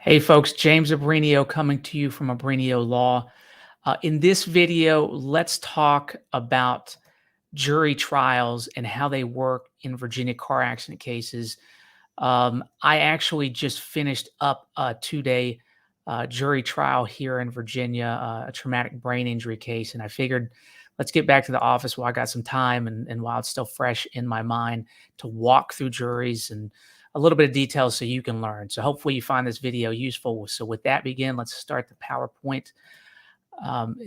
Hey folks, James Abrinio coming to you from Abrinio Law. In this video, let's talk about jury trials and how they work in Virginia car accident cases. I actually just finished up a 2-day jury trial here in Virginia, a traumatic brain injury case, and I figured let's get back to the office while I got some time and while it's still fresh in my mind to walk through juries and a little bit of details so you can learn. So hopefully you find this video useful. So with that begin, let's start the PowerPoint.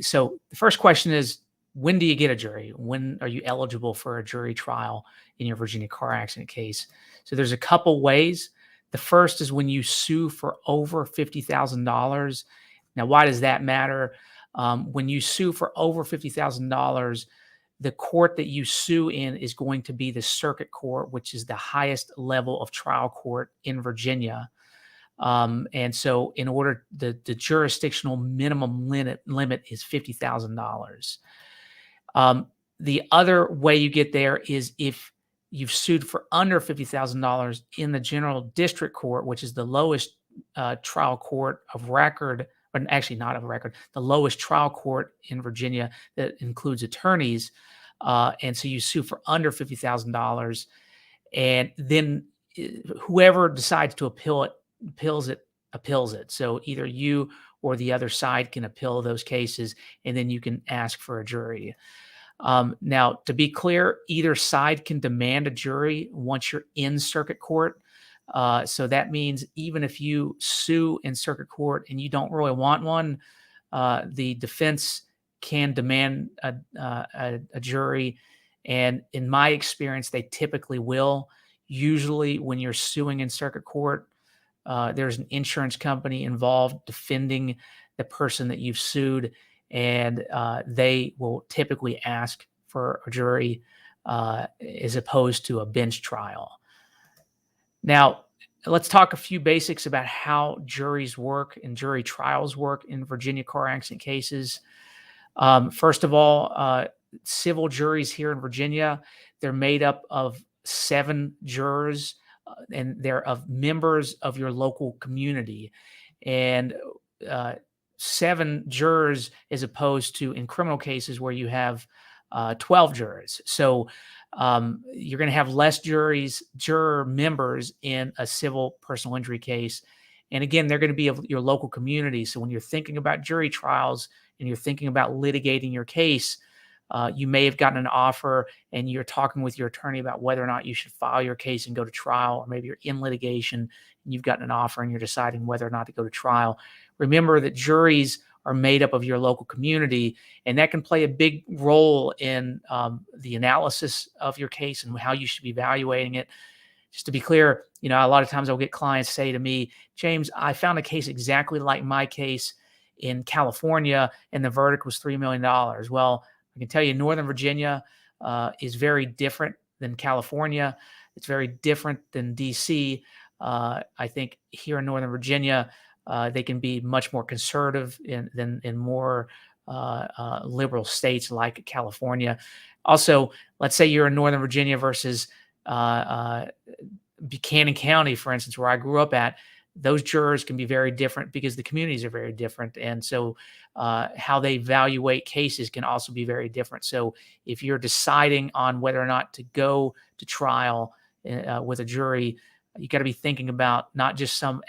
So the first question is, when do you get a jury? When are you eligible for a jury trial in your Virginia car accident case? So there's a couple ways. The first is when you sue for over $50,000. Now, why does that matter? When you sue for over $50,000, the court that you sue in is going to be the circuit court, which is the highest level of trial court in Virginia. And so in order, the jurisdictional minimum limit is $50,000. The other way you get there is if you've sued for under $50,000 in the general district court, which is the lowest trial court of record, or actually not of record, the lowest trial court in Virginia that includes attorneys. And so you sue for under $50,000, and then whoever decides to appeals it. So either you or the other side can appeal those cases, and then you can ask for a jury. Now, to be clear, either side can demand a jury once you're in circuit court. So that means even if you sue in circuit court and you don't really want one, the defense can demand a jury. And in my experience, they typically will. Usually when you're suing in circuit court, there's an insurance company involved defending the person that you've sued, and they will typically ask for a jury as opposed to a bench trial. Now, let's talk a few basics about how juries work and jury trials work in Virginia car accident cases. First of all, civil juries here in Virginia, they're made up of 7 jurors, and they're of members of your local community. And 7 jurors as opposed to in criminal cases where you have 12 jurors. So you're going to have less juror members in a civil personal injury case. And again, they're going to be of your local community. So when you're thinking about jury trials and you're thinking about litigating your case, you may have gotten an offer and you're talking with your attorney about whether or not you should file your case and go to trial, or maybe you're in litigation and you've gotten an offer and you're deciding whether or not to go to trial. Remember that juries are made up of your local community, and that can play a big role in the analysis of your case and how you should be evaluating it. Just to be clear, a lot of times I'll get clients say to me, James, I found a case exactly like my case in California and the verdict was $3 million. Well, I can tell you Northern Virginia is very different than California. It's very different than DC. I think here in Northern Virginia, they can be much more conservative than in more liberal states like California. Also, let's say you're in Northern Virginia versus Buchanan County, for instance, where I grew up at. Those jurors can be very different because the communities are very different. And so how they evaluate cases can also be very different. So if you're deciding on whether or not to go to trial with a jury, you got to be thinking about not just some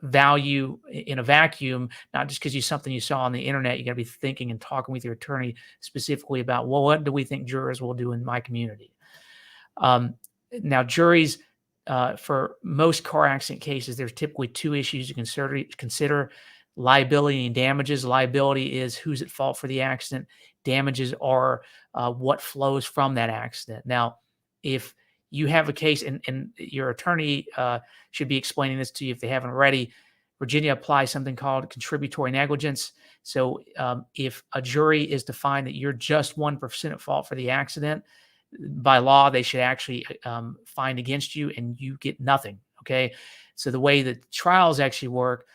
value in a vacuum, not just because something you saw on the internet. You got to be thinking and talking with your attorney specifically about, well, what do we think jurors will do in my community? Now, juries, for most car accident cases, there's typically 2 issues you consider: liability and damages. Liability is who's at fault for the accident. Damages are what flows from that accident. Now, if you have a case, and your attorney should be explaining this to you if they haven't already, Virginia applies something called contributory negligence. So if a jury is to find that you're just 1% at fault for the accident, by law, they should actually find against you and you get nothing, okay? So the way that trials actually work,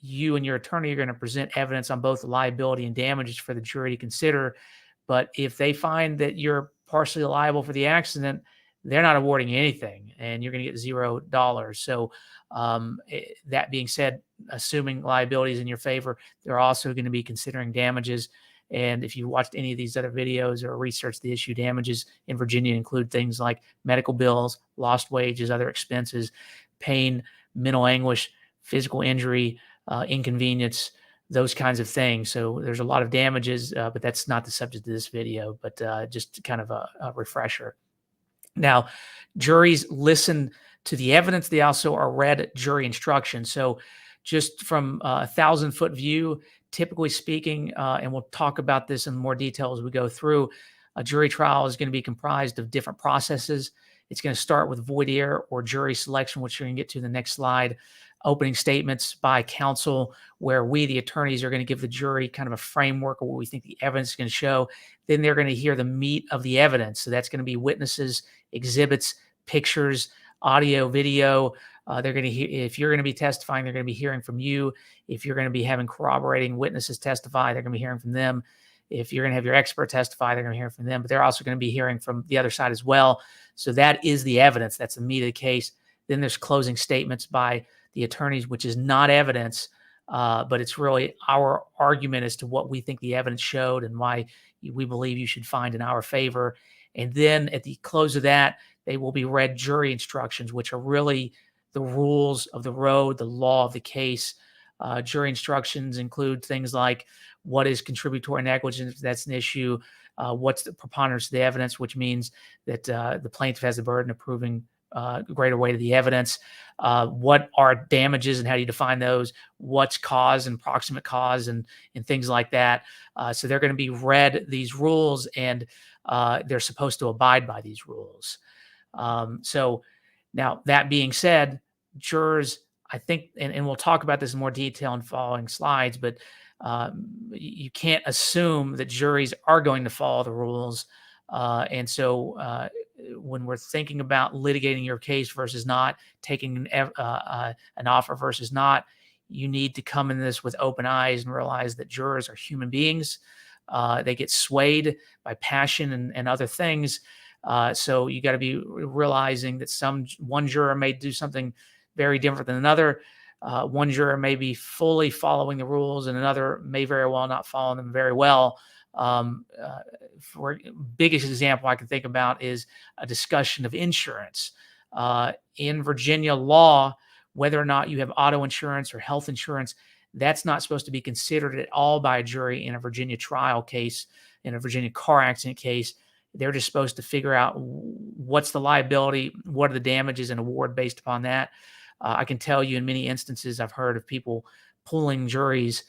you and your attorney are going to present evidence on both liability and damages for the jury to consider. But if they find that you're partially liable for the accident, they're not awarding you anything, and you're going to get $0. So that being said, assuming liability is in your favor, they're also going to be considering damages. And if you watched any of these other videos or researched the issue, damages in Virginia include things like medical bills, lost wages, other expenses, pain, mental anguish, physical injury, inconvenience, those kinds of things. So there's a lot of damages, but that's not the subject of this video, but just kind of a refresher. Now, juries listen to the evidence. They also are read jury instructions. So just from a 1,000-foot view, typically speaking, and we'll talk about this in more detail as we go through, a jury trial is going to be comprised of different processes. It's going to start with voir dire or jury selection, which you're going to get to in the next slide. Opening statements by counsel, where we, the attorneys, are going to give the jury kind of a framework of what we think the evidence is going to show. Then they're going to hear the meat of the evidence. So that's going to be witnesses, exhibits, pictures, audio, video. They're going to hear, if you're going to be testifying, they're going to be hearing from you. If you're going to be having corroborating witnesses testify, they're going to be hearing from them. If you're going to have your expert testify, they're going to hear from them, but they're also going to be hearing from the other side as well. So that is the evidence. That's the meat of the case. Then there's closing statements by the attorneys, which is not evidence, but it's really our argument as to what we think the evidence showed and why we believe you should find in our favor. And then at the close of that, they will be read jury instructions, which are really the rules of the road, the law of the case. Jury instructions include things like what is contributory negligence, if that's an issue, what's the preponderance of the evidence, which means that the plaintiff has the burden of proving greater weight of the evidence. What are damages and how do you define those? What's cause and proximate cause and things like that. So they're going to be read these rules, and they're supposed to abide by these rules. So now, that being said, jurors, I think, and we'll talk about this in more detail in following slides, but you can't assume that juries are going to follow the rules. And so when we're thinking about litigating your case versus not, taking an offer versus not, you need to come in this with open eyes and realize that jurors are human beings. They get swayed by passion and other things. So you got to be realizing that one juror may do something very different than another. One juror may be fully following the rules, and another may very well not follow them very well. For biggest example I can think about is a discussion of insurance. In Virginia law, whether or not you have auto insurance or health insurance, that's not supposed to be considered at all by a jury in a Virginia trial case, in a Virginia car accident case. They're just supposed to figure out what's the liability, what are the damages, and award based upon that. I can tell you in many instances I've heard of people pulling juries,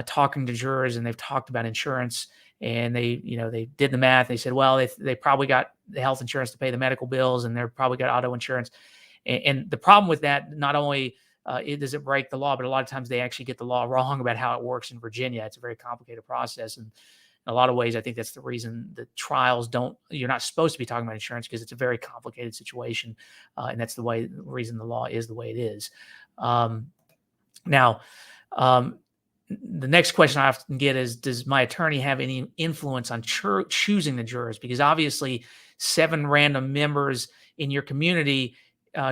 talking to jurors, and they've talked about insurance, and they did the math. They said, well, they probably got the health insurance to pay the medical bills, and they're probably got auto insurance. And the problem with that, not only does it break the law, but a lot of times they actually get the law wrong about how it works in Virginia. It's a very complicated process, and in a lot of ways, I think that's the reason that trials you're not supposed to be talking about insurance, because it's a very complicated situation. And that's the reason the law is the way it is. Now, the next question I often get is, does my attorney have any influence on choosing the jurors? Because obviously 7 random members in your community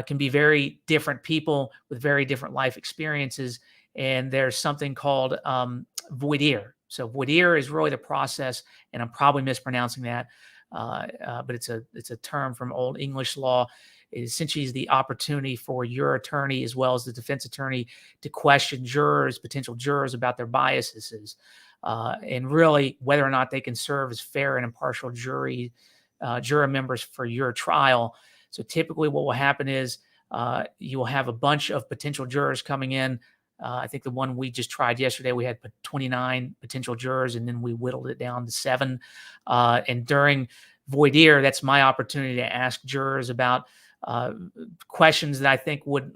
can be very different people with very different life experiences. And there's something called voir dire. So voir dire is really the process, and I'm probably mispronouncing that, but it's a term from Old English law. It essentially is the opportunity for your attorney as well as the defense attorney to question potential jurors about their biases, and really whether or not they can serve as fair and impartial juror members for your trial. So typically what will happen is you will have a bunch of potential jurors coming in. I think the one we just tried yesterday, we had 29 potential jurors, and then we whittled it down to 7. And during voir dire, that's my opportunity to ask jurors about questions that I think would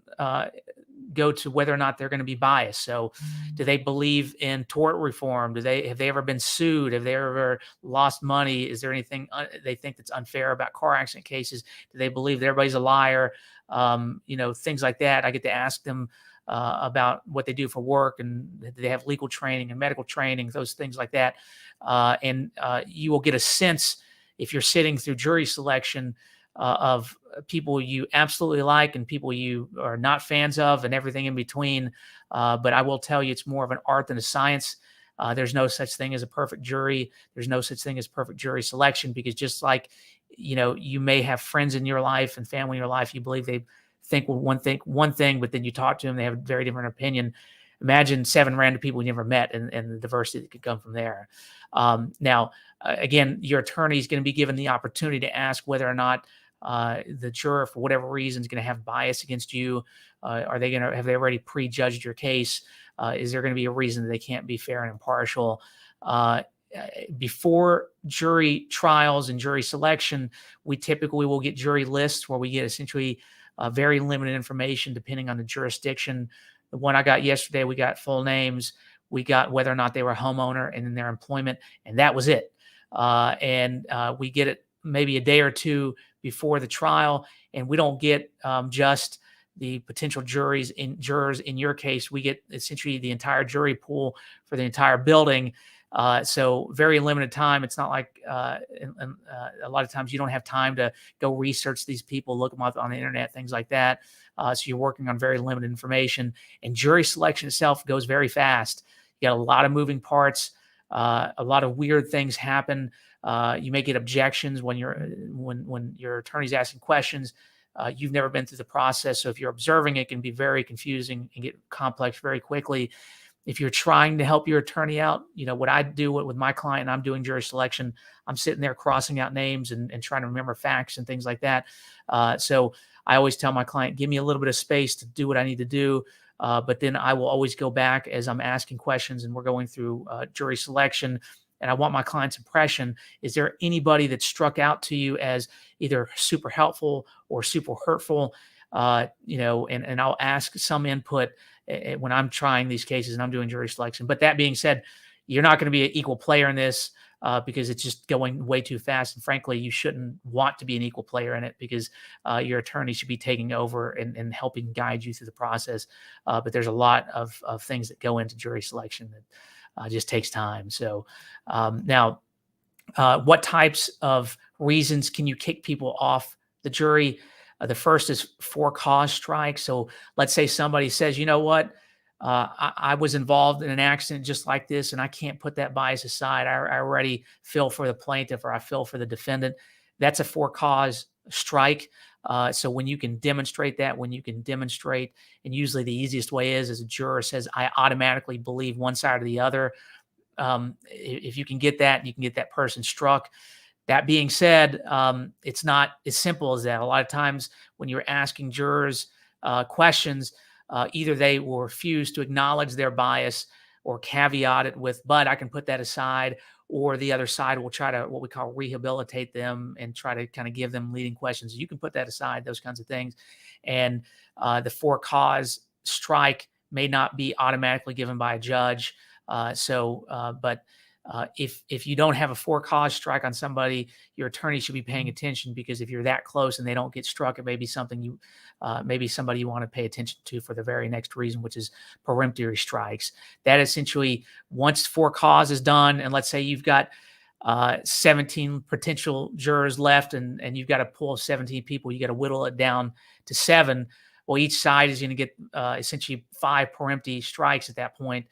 go to whether or not they're going to be biased. So do they believe in tort reform? Have they ever been sued? Have they ever lost money? Is there anything they think that's unfair about car accident cases? Do they believe that everybody's a liar? Things like that. I get to ask them about what they do for work, and they have legal training and medical training, those things like that. And you will get a sense, if you're sitting through jury selection, of people you absolutely like and people you are not fans of, and everything in between. But I will tell you, it's more of an art than a science. There's no such thing as a perfect jury. There's no such thing as perfect jury selection, because just like, you may have friends in your life and family in your life, you believe they think one thing, but then you talk to them, they have a very different opinion. Imagine 7 random people you never met, and the diversity that could come from there. Now, again, your attorney is going to be given the opportunity to ask whether or not the juror, for whatever reason, is going to have bias against you. Have they already prejudged your case? Is there going to be a reason that they can't be fair and impartial? Before jury trials and jury selection, we typically will get jury lists where we get essentially very limited information depending on the jurisdiction. The one I got yesterday, we got full names, we got whether or not they were a homeowner and in their employment, and that was it. We get it maybe a day or two before the trial, and we don't get just the potential jurors in your case. We get essentially the entire jury pool for the entire building. So very limited time. It's not like a lot of times you don't have time to go research these people, look them up on the internet, things like that. So you're working on very limited information, and jury selection itself goes very fast. You got a lot of moving parts. A lot of weird things happen. You may get objections when your attorney's asking questions. You've never been through the process, so if you're observing, it can be very confusing and get complex very quickly. If you're trying to help your attorney out, what I do with my client, I'm doing jury selection, I'm sitting there crossing out names and trying to remember facts and things like that. So I always tell my client, give me a little bit of space to do what I need to do. But then I will always go back as I'm asking questions and we're going through jury selection. And I want my client's impression. Is there anybody that struck out to you as either super helpful or super hurtful? And I'll ask some input when I'm trying these cases and I'm doing jury selection. But that being said, you're not going to be an equal player in this because it's just going way too fast. And frankly, you shouldn't want to be an equal player in it, because your attorney should be taking over and helping guide you through the process. But there's a lot of things that go into jury selection that just takes time. So now, what types of reasons can you kick people off the jury? The first is for cause strike. So let's say somebody says, you know what, I was involved in an accident just like this, and I can't put that bias aside. I already feel for the plaintiff, or I feel for the defendant. That's a for cause strike. So when you can demonstrate that, and usually the easiest way is, as a juror says, I automatically believe one side or the other. If you can get that, you can get that person struck. That being said, it's not as simple as that. A lot of times when you're asking jurors questions, either they will refuse to acknowledge their bias or caveat it with, but I can put that aside, or the other side will try to, what we call, rehabilitate them and try to kind of give them leading questions. You can put that aside, those kinds of things. And the for cause strike may not be automatically given by a judge. But if you don't have a for cause strike on somebody, your attorney should be paying attention, because if you're that close and they don't get struck, it may be something maybe somebody you want to pay attention to for the very next reason, which is peremptory strikes. That essentially, once for cause is done, and let's say you've got 17 potential jurors left, and you've got to pull 17 people, you got to whittle it down to 7. Well, each side is going to get essentially 5 peremptory strikes at that point.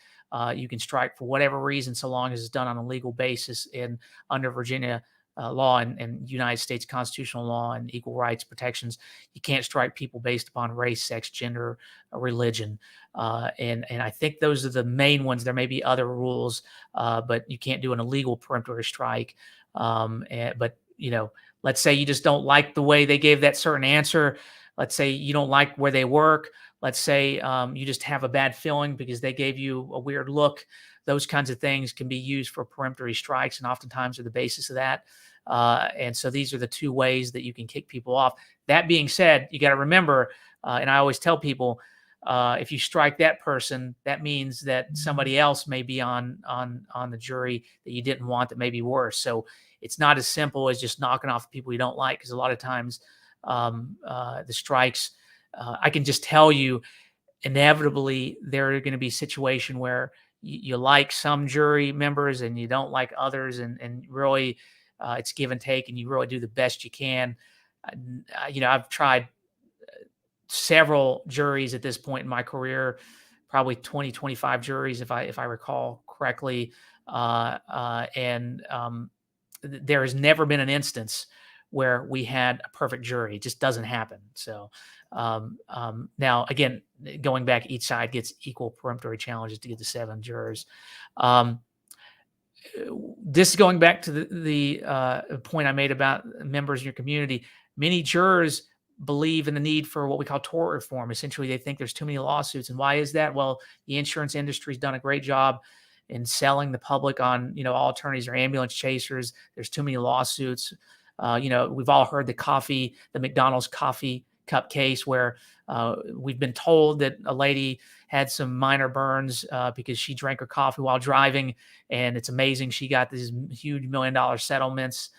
You can strike for whatever reason, so long as it's done on a legal basis and under Virginia law and United States constitutional law and equal rights protections. You can't strike people based upon race, sex, gender, religion. And I think those are the main ones. There may be other rules, but you can't do an illegal peremptory strike. But let's say you just don't like the way they gave that certain answer. Let's say you don't like where they work. Let's say you just have a bad feeling because they gave you a weird look. Those kinds of things can be used for peremptory strikes, and oftentimes are the basis of that. And so these are the 2 ways that you can kick people off. That being said, you got to remember, and I always tell people, if you strike that person, that means that somebody else may be on the jury that you didn't want, that may be worse. So it's not as simple as just knocking off the people you don't like, because a lot of times the strikes, I can just tell you, inevitably there are going to be a situation where you like some jury members and you don't like others, and really it's give and take, and you really do the best you can I've tried several juries at this point in my career, probably 20, 25 juries, if I recall correctly. And there has never been an instance where we had a perfect jury. It just doesn't happen. So now, again, going back, each side gets equal peremptory challenges to get to 7 jurors. This is going back to the point I made about members in your community. Many jurors believe in the need for what we call tort reform. Essentially, they think there's too many lawsuits. And why is that? Well, the insurance industry's done a great job in selling the public on, all attorneys are ambulance chasers. There's too many lawsuits. We've all heard the McDonald's coffee cup case where we've been told that a lady had some minor burns because she drank her coffee while driving, and it's amazing she got these huge $1 million settlements.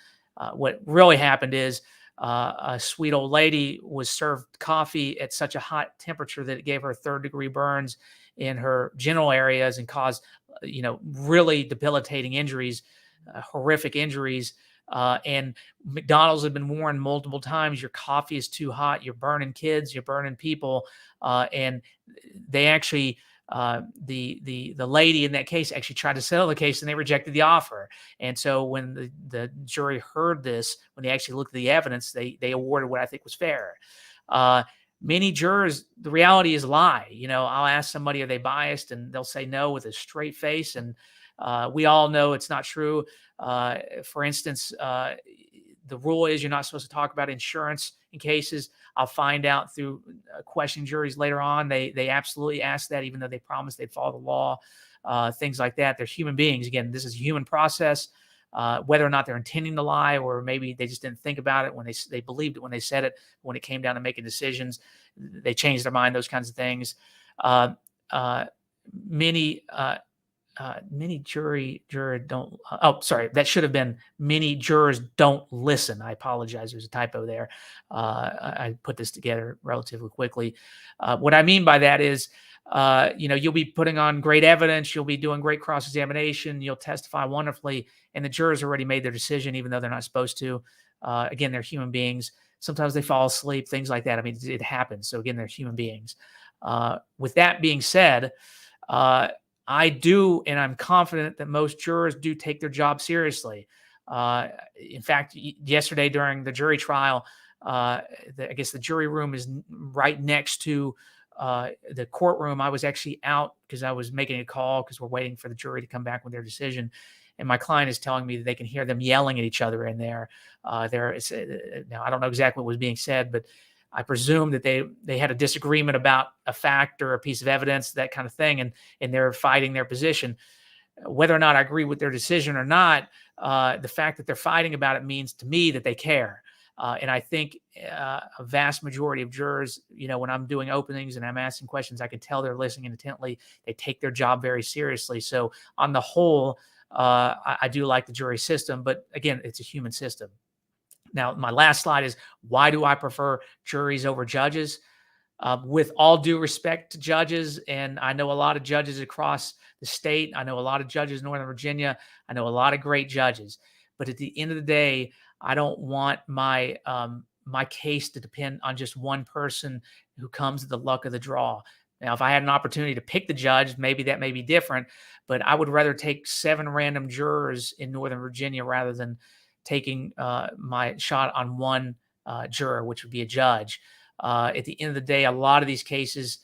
What really happened is a sweet old lady was served coffee at such a hot temperature that it gave her 3rd-degree burns in her genital areas and caused, really debilitating injuries, horrific injuries. And McDonald's had been warned multiple times, your coffee is too hot, you're burning kids, you're burning people. And they actually, the lady in that case actually tried to settle the case, and they rejected the offer. And so when the jury heard this, when they actually looked at the evidence, they awarded what I think was fair. Many jurors, the reality is lie. I'll ask somebody, are they biased? And they'll say no with a straight face. And we all know it's not true. For instance, the rule is you're not supposed to talk about insurance in cases. I'll find out through questioning juries later on. They absolutely ask that, even though they promised they'd follow the law, things like that. They're human beings. Again, this is a human process. Whether or not they're intending to lie, or maybe they just didn't think about it when they believed it when they said it. When it came down to making decisions, they changed their mind. Those kinds of things. Many juror don't. Oh, sorry. That should have been many jurors don't listen. I apologize. There's a typo there. I put this together relatively quickly. What I mean by that is, you'll be putting on great evidence. You'll be doing great cross-examination. You'll testify wonderfully, and the jurors already made their decision, even though they're not supposed to. Again, they're human beings. Sometimes they fall asleep, things like that. I mean, it happens. So again, they're human beings. With that being said, I do, and I'm confident that most jurors do take their job seriously. In fact, yesterday during the jury trial, I guess the jury room is right next to the courtroom. I was actually out because I was making a call because we're waiting for the jury to come back with their decision. And my client is telling me that they can hear them yelling at each other in there. Now, I don't know exactly what was being said, but I presume that they had a disagreement about a fact or a piece of evidence, that kind of thing, and they're fighting their position. Whether or not I agree with their decision or not, the fact that they're fighting about it means to me that they care. And I think a vast majority of jurors, when I'm doing openings and I'm asking questions, I can tell they're listening intently. They take their job very seriously. So on the whole, I do like the jury system, but again, it's a human system. Now, my last slide is, why do I prefer juries over judges? With all due respect to judges, and I know a lot of judges across the state. I know a lot of judges in Northern Virginia. I know a lot of great judges. But at the end of the day, I don't want my case to depend on just one person who comes to the luck of the draw. Now, if I had an opportunity to pick the judge, maybe that may be different. But I would rather take 7 random jurors in Northern Virginia rather than taking my shot on one juror, which would be a judge. At the end of the day, a lot of these cases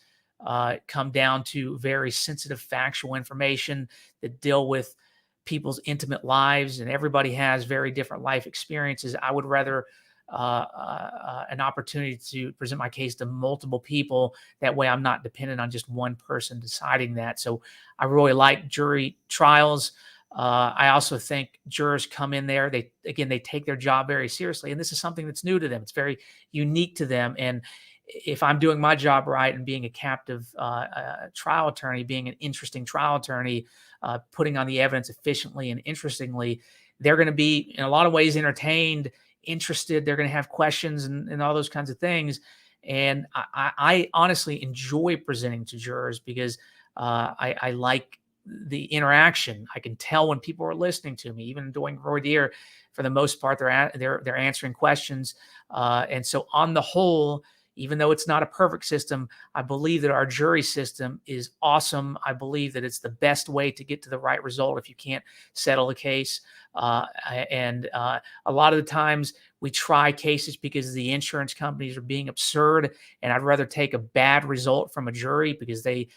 come down to very sensitive factual information that deal with people's intimate lives, and everybody has very different life experiences. I would rather an opportunity to present my case to multiple people. That way I'm not dependent on just one person deciding that. So I really like jury trials. I also think jurors come in there. They take their job very seriously. And this is something that's new to them. It's very unique to them. And if I'm doing my job right and being a captive trial attorney, being an interesting trial attorney, putting on the evidence efficiently and interestingly, they're going to be in a lot of ways entertained, interested. They're going to have questions and all those kinds of things. And I honestly enjoy presenting to jurors because I like the interaction. I can tell when people are listening to me, even doing voir dire. For the most part, they're answering questions, and so on the whole, even though it's not a perfect system, I believe that our jury system is awesome. I believe that it's the best way to get to the right result if you can't settle a case. And a lot of the times we try cases because the insurance companies are being absurd, and I'd rather take a bad result from a jury because they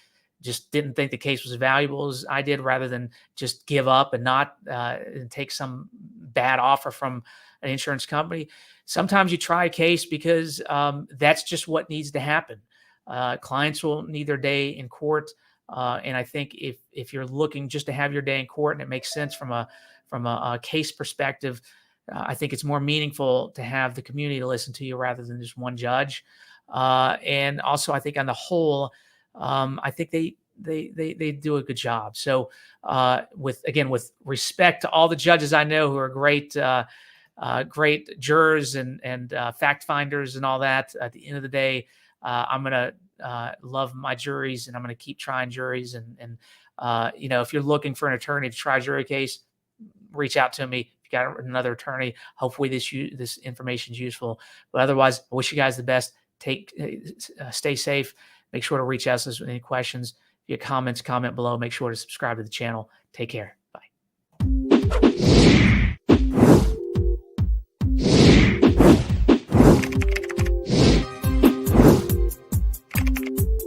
just didn't think the case was as valuable as I did, rather than just give up and not and take some bad offer from an insurance company. Sometimes you try a case because that's just what needs to happen. Clients will need their day in court, and I think if you're looking just to have your day in court and it makes sense from a case perspective, I think it's more meaningful to have the community to listen to you rather than just one judge. And also, I think on the whole, I think they do a good job. So, with respect to all the judges I know who are great jurors and fact finders and all that, at the end of the day, I'm gonna love my juries, and I'm gonna keep trying juries. And if you're looking for an attorney to try a jury case, reach out to me. If you got another attorney, hopefully this information is useful. But otherwise, I wish you guys the best. Stay safe. Make sure to reach out to us with any questions. If you have comments, comment below. Make sure to subscribe to the channel. Take care.